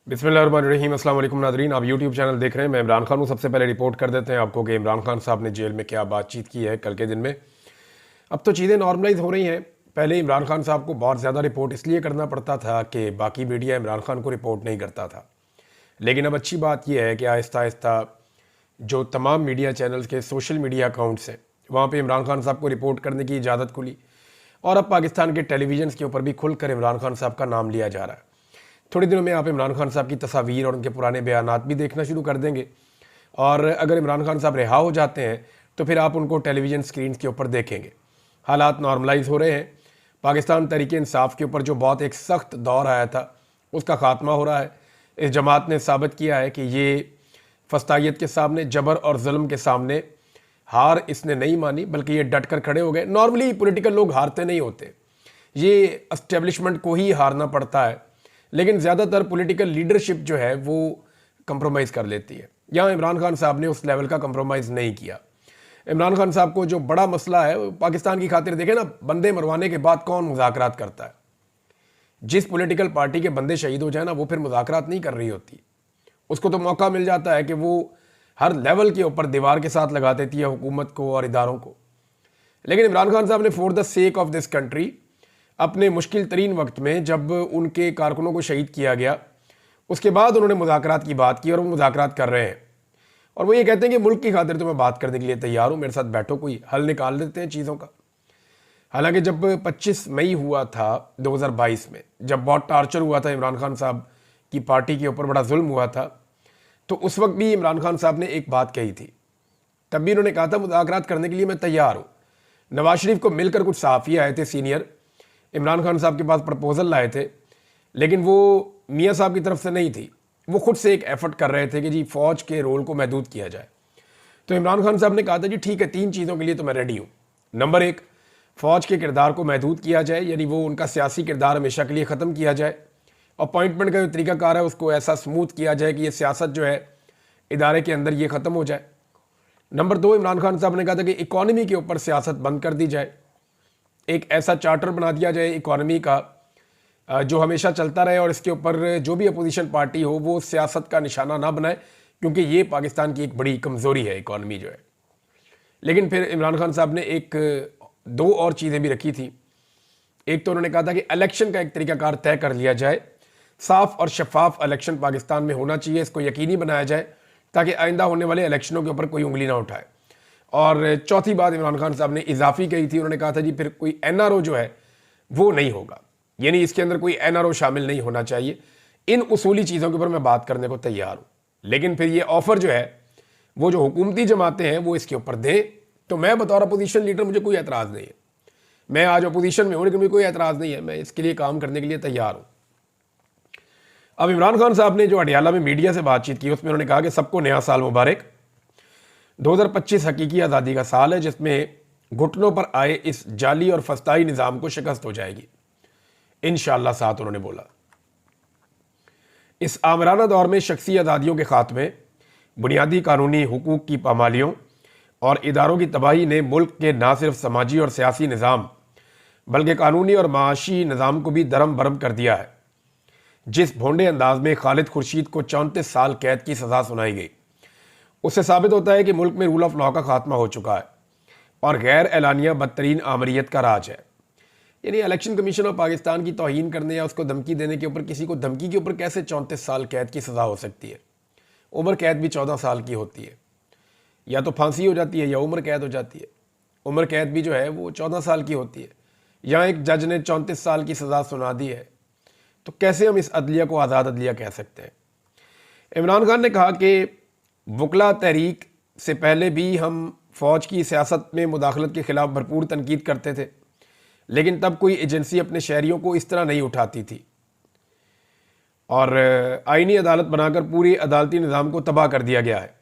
बिस्मिल्लाहिर्रहमानिर्रहीम। अस्सलाम वालेकुम नादरीन, आप यूट्यूब चैनल देख रहे हैं। मैं इमरान खान हूँ। सबसे पहले रिपोर्ट कर देते हैं आपको कि इमरान खान साहब ने जेल में क्या बातचीत की है कल के दिन में। अब तो चीज़ें नॉर्मलाइज हो रही हैं। पहले इमरान खान साहब को बहुत ज़्यादा रिपोर्ट इसलिए करना पड़ता था कि बाकी मीडिया इमरान खान को रिपोर्ट नहीं करता था। लेकिन अब अच्छी बात यह है कि आहिस्ता आहिस्ता जो तमाम मीडिया चैनल्स के सोशल मीडिया अकाउंट्स हैं वहाँ पर इमरान खान साहब को रिपोर्ट करने की इजाज़त खुली और अब पाकिस्तान के टेलीविजन के ऊपर भी खुलकर इमरान खान साहब का नाम लिया जा रहा है। थोड़ी दिनों में आप इमरान खान साहब की तस्वीर और उनके पुराने बयानात भी देखना शुरू कर देंगे और अगर इमरान खान साहब रिहा हो जाते हैं तो फिर आप उनको टेलीविज़न स्क्रीन के ऊपर देखेंगे। हालात नॉर्मलाइज हो रहे हैं। पाकिस्तान तहरीक इंसाफ के ऊपर जो बहुत एक सख्त दौर आया था उसका ख़ात्मा हो रहा है। इस जमात ने साबित किया है कि ये फस्तायत के सामने, जबर और जुल्म के सामने हार इसने नहीं मानी, बल्कि ये डट कर खड़े हो गए। नॉर्मली पॉलिटिकल लोग हारते नहीं होते, ये एस्टेब्लिशमेंट को ही हारना पड़ता है, लेकिन ज़्यादातर पॉलिटिकल लीडरशिप जो है वो कंप्रोमाइज़ कर लेती है। यहाँ इमरान खान साहब ने उस लेवल का कंप्रोमाइज़ नहीं किया। इमरान खान साहब को जो बड़ा मसला है पाकिस्तान की खातिर, देखें ना, बंदे मरवाने के बाद कौन मुज़ाकरात करता है? जिस पॉलिटिकल पार्टी के बंदे शहीद हो जाए ना, वो फिर मुज़ाकरात नहीं कर रही होती। उसको तो मौका मिल जाता है कि वो हर लेवल के ऊपर दीवार के साथ लगा देती है हुकूमत को और इदारों को। लेकिन इमरान खान साहब ने for the sake of this country अपने मुश्किल तरीन वक्त में, जब उनके कारकुनों को शहीद किया गया, उसके बाद उन्होंने मुज़ाकरात की बात की और वो मुज़ाकरात कर रहे हैं। और वो ये कहते हैं कि मुल्क की खातिर तो मैं बात करने के लिए तैयार हूँ, मेरे साथ बैठो, कोई हल निकाल देते हैं चीज़ों का। हालांकि जब 25 मई हुआ था 2022 में, जब बहुत टार्चर हुआ था इमरान खान साहब की पार्टी के ऊपर, बड़ा जुल्म हुआ था, तो उस वक्त भी इमरान खान साहब ने एक बात कही थी। तब भी उन्होंने कहा था मुज़ाकरात करने के लिए मैं तैयार हूँ। नवाज शरीफ को मिलकर कुछ सहाफ़ी आए थे सीनियर, इमरान खान साहब के पास प्रपोजल लाए थे, लेकिन वो मियाँ साहब की तरफ से नहीं थी। वो खुद से एक एफर्ट कर रहे थे कि जी फ़ौज के रोल को महदूद किया जाए। तो इमरान खान साहब ने कहा था जी ठीक है, 3 चीज़ों के लिए तो मैं रेडी हूँ। नंबर 1, फ़ौज के किरदार को महदूद किया जाए, यानी वो उनका सियासी किरदार हमेशा के लिए ख़त्म किया जाए। अपॉइंटमेंट का जो तरीकाकार है उसको ऐसा स्मूथ किया जाए कि ये सियासत जो है इदारे के अंदर ये ख़त्म हो जाए। नंबर 2, इमरान खान साहब ने कहा था कि इकॉनमी के ऊपर सियासत बंद कर दी जाए, एक ऐसा चार्टर बना दिया जाए इकॉनमी का जो हमेशा चलता रहे और इसके ऊपर जो भी अपोजिशन पार्टी हो वो सियासत का निशाना ना बनाए, क्योंकि ये पाकिस्तान की एक बड़ी कमज़ोरी है इकॉनमी जो है। लेकिन फिर इमरान खान साहब ने एक 2 और चीज़ें भी रखी थी। एक तो उन्होंने कहा था कि इलेक्शन का एक तरीकाकार तय कर लिया जाए, साफ और शफाफ इलेक्शन पाकिस्तान में होना चाहिए, इसको यकीनी बनाया जाए ताकि आइंदा होने वाले इलेक्शनों के ऊपर कोई उंगली ना उठाए। और चौथी बात इमरान खान साहब ने इजाफी कही थी, उन्होंने कहा था जी फिर कोई एनआरओ जो है वो नहीं होगा, यानी इसके अंदर कोई एनआरओ शामिल नहीं होना चाहिए। इन उसूली चीज़ों के ऊपर मैं बात करने को तैयार हूँ। लेकिन फिर ये ऑफ़र जो है वो जो हुकूमती जमातें हैं वो इसके ऊपर दें, तो मैं बतौर अपोजिशन लीडर, मुझे कोई एतराज़ नहीं है। मैं आज अपोजिशन में हूँ लेकिन मुझे कोई एतराज़ नहीं है, मैं इसके लिए काम करने के लिए तैयार हूँ। अब इमरान खान साहब ने जो अडियाला में मीडिया से बातचीत की उसमें उन्होंने कहा कि सबको नया साल मुबारक। 2025 हकीकी आज़ादी का साल है जिसमें घुटनों पर आए इस जाली और फस्ताई निज़ाम को शिकस्त हो जाएगी इंशाअल्लाह। साथ उन्होंने बोला, इस आमराना दौर में शख्सी आज़ादियों के खात्मे, बुनियादी कानूनी हुकूक की पामालियों और इदारों की तबाही ने मुल्क के ना सिर्फ समाजी और सियासी निज़ाम बल्कि कानूनी और माशी निज़ाम को भी दरम बरम कर दिया है। जिस भोंडे अंदाज में खालिद खुर्शीद को 34 साल कैद की सज़ा सुनाई गई, उससे साबित होता है कि मुल्क में रूल ऑफ लॉ का खात्मा हो चुका है और गैर एलानिया बदतरीन आमरीत का राज है। यानी इलेक्शन कमीशन ऑफ पाकिस्तान की तौहीन करने या उसको धमकी देने के ऊपर, किसी को धमकी के ऊपर कैसे 34 साल कैद की सज़ा हो सकती है? उम्र कैद भी 14 साल की होती है, या तो फांसी हो जाती है या उम्र कैद हो जाती है। उम्र कैद भी जो है वो 14 साल की होती है। यहाँ एक जज ने 34 साल की सज़ा सुना दी है, तो कैसे हम इस अदलिया को आज़ाद अदलिया कह सकते हैं? इमरान खान ने कहा कि वकला तहरीक से पहले भी हम फ़ौज की सियासत में मुदाखलत के ख़िलाफ़ भरपूर तनकीद करते थे, लेकिन तब कोई एजेंसी अपने शहरियों को इस तरह नहीं उठाती थी और आइनी अदालत बनाकर पूरी अदालती निज़ाम को तबाह कर दिया गया है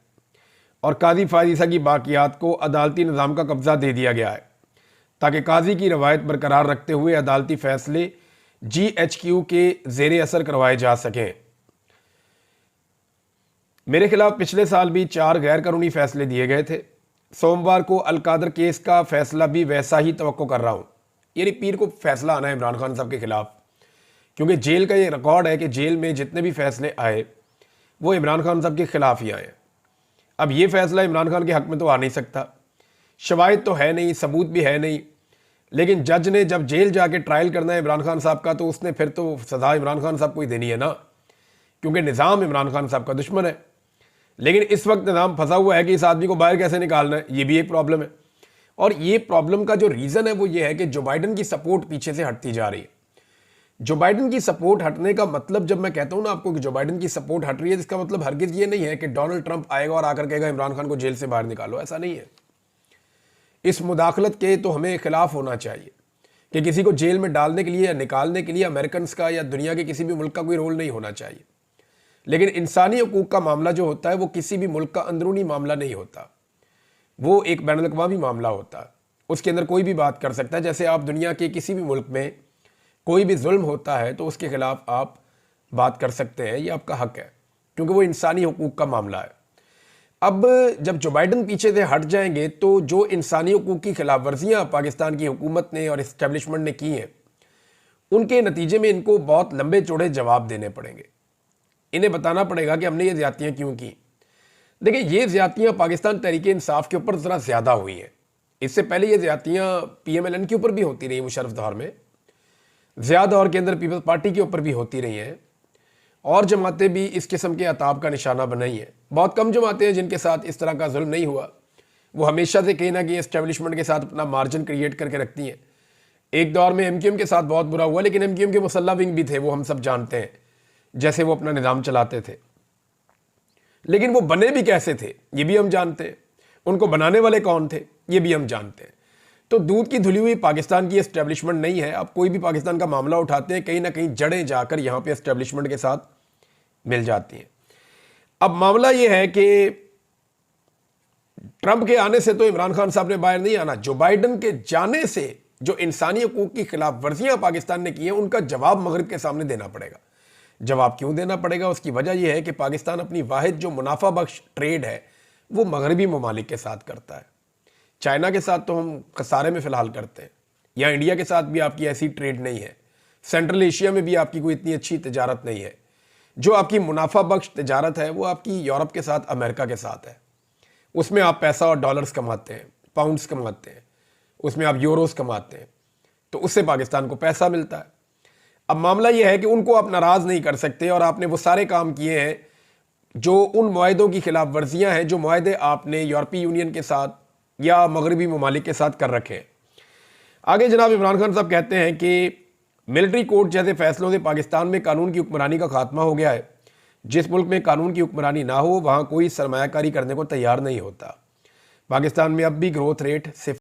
और काजी फायजीसा की बाक़ियात को अदालती निज़ाम का कब्ज़ा दे दिया गया है ताकि काजी की रवायत बरकरार रखते हुए अदालती फ़ैसले GHQ के ज़ेर असर करवाए जा सकें। मेरे खिलाफ पिछले साल भी 4 गैर कानूनी फ़ैसले दिए गए थे। सोमवार को अलकादर केस का फ़ैसला भी वैसा ही तवक्को कर रहा हूँ। यानी पीर को फ़ैसला आना है इमरान खान साहब के ख़िलाफ़, क्योंकि जेल का ये रिकॉर्ड है कि जेल में जितने भी फैसले आए वो इमरान खान साहब के खिलाफ ही आए। अब ये फैसला इमरान खान के हक में तो आ नहीं सकता, शवाहिद तो है नहीं, सबूत भी है नहीं, लेकिन जज ने जब जेल जाके ट्रायल करना है इमरान खान साहब का, तो उसने फिर तो सज़ा इमरान खान साहब को ही देनी है ना, क्योंकि निज़ाम इमरान खान साहब का दुश्मन है। लेकिन इस वक्त निज़ाम फंसा हुआ है कि इस आदमी को बाहर कैसे निकालना है, ये भी एक प्रॉब्लम है। और ये प्रॉब्लम का जो रीज़न है वो ये है कि जो बाइडन की सपोर्ट पीछे से हटती जा रही है। जो बाइडन की सपोर्ट हटने का मतलब, जब मैं कहता हूं ना आपको कि जो बाइडन की सपोर्ट हट रही है, इसका मतलब हरगिज ये नहीं है कि डोनाल्ड ट्रंप आएगा और आकर कहेगा इमरान खान को जेल से बाहर निकालो, ऐसा नहीं है। इस मुदाखलत के तो हमें खिलाफ होना चाहिए कि किसी को जेल में डालने के लिए या निकालने के लिए अमेरिकन का या दुनिया के किसी भी मुल्क का कोई रोल नहीं होना चाहिए। लेकिन इंसानी हकूक का मामला जो होता है वो किसी भी मुल्क का अंदरूनी मामला नहीं होता, वो एक बैनुल अक़वामी मामला होता है। उसके अंदर कोई भी बात कर सकता है। जैसे आप दुनिया के किसी भी मुल्क में कोई भी जुल्म होता है तो उसके खिलाफ आप बात कर सकते हैं, ये आपका हक है, क्योंकि वो इंसानी हकूक का मामला है। अब जब जो बाइडन पीछे से हट जाएंगे तो जो इंसानी हकूक की खिलाफ वर्जियाँ पाकिस्तान की हुकूमत ने और इस्टेब्लिशमेंट ने की हैं, उनके नतीजे में इनको बहुत लंबे चौड़े जवाब देने पड़ेंगे। इन्हें बताना पड़ेगा कि हमने ये ज़्यादतियाँ क्यों की। देखिए, ये ज़्यादतियाँ पाकिस्तान तहरीक इंसाफ के ऊपर ज़रा ज़्यादा हुई हैं। इससे पहले ये ज़्यादतियाँ PMLN के ऊपर भी होती रही, मुशर्रफ दौर में, ज़िया दौर के अंदर पीपल्स पार्टी के ऊपर भी होती रही हैं, और जमातें भी इस किस्म के अताब का निशाना बनाई हैं। बहुत कम जमातें हैं जिनके साथ इस तरह का जुल्म नहीं हुआ। वो हमेशा से कहीं ना कहीं एस्टेब्लिशमेंट के साथ अपना मार्जिन क्रिएट करके रखती हैं। एक दौर में MQM के साथ बहुत बुरा हुआ, लेकिन MQM के मुसल्ला विंग भी थे, वो हम सब जानते हैं, जैसे वो अपना निज़ाम चलाते थे। लेकिन वो बने भी कैसे थे ये भी हम जानते हैं, उनको बनाने वाले कौन थे ये भी हम जानते हैं। तो दूध की धुली हुई पाकिस्तान की एस्टेब्लिशमेंट नहीं है। आप कोई भी पाकिस्तान का मामला उठाते हैं, कहीं ना कहीं जड़ें जाकर यहाँ पे एस्टेब्लिशमेंट के साथ मिल जाती हैं। अब मामला ये है कि ट्रंप के आने से तो इमरान खान साहब ने बाहर नहीं आना, जो बाइडन के जाने से जो इंसानी हकूक की खिलाफ वर्जियां पाकिस्तान ने की हैं, उनका जवाब मगरिब के सामने देना पड़ेगा। जवाब क्यों देना पड़ेगा? उसकी वजह यह है कि पाकिस्तान अपनी वाहिद जो मुनाफा बख्श ट्रेड है वो मगरबी ममालिक के साथ करता है। चाइना के साथ तो हम खसारे में फ़िलहाल करते हैं, या इंडिया के साथ भी आपकी ऐसी ट्रेड नहीं है। सेंट्रल एशिया में भी आपकी कोई इतनी अच्छी तजारत नहीं है। जो आपकी मुनाफा बख्श तजारत है वो आपकी यूरोप के साथ, अमेरिका के साथ है। उसमें आप पैसा और डॉलर्स कमाते हैं, पाउंड्स कमाते हैं, उसमें आप यूरोस कमाते हैं, तो उससे पाकिस्तान को पैसा मिलता है। अब मामला यह है कि उनको आप नाराज़ नहीं कर सकते, और आपने वो सारे काम किए हैं जो उन मुआहदों की खिलाफ वर्जियाँ हैं, जो मुआहदे आपने यूरोपीय यूनियन के साथ या मगरबी ममालिक के साथ कर रखे हैं। आगे जनाब इमरान खान साहब कहते हैं कि मिलिट्री कोर्ट जैसे फैसलों से पाकिस्तान में कानून की हुक्मरानी का खात्मा हो गया है। जिस मुल्क में कानून की हुक्मरानी ना हो वहाँ कोई सरमायाकारी करने को तैयार नहीं होता। पाकिस्तान में अब भी ग्रोथ रेट सिर्फ